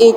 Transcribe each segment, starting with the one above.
1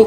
1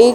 1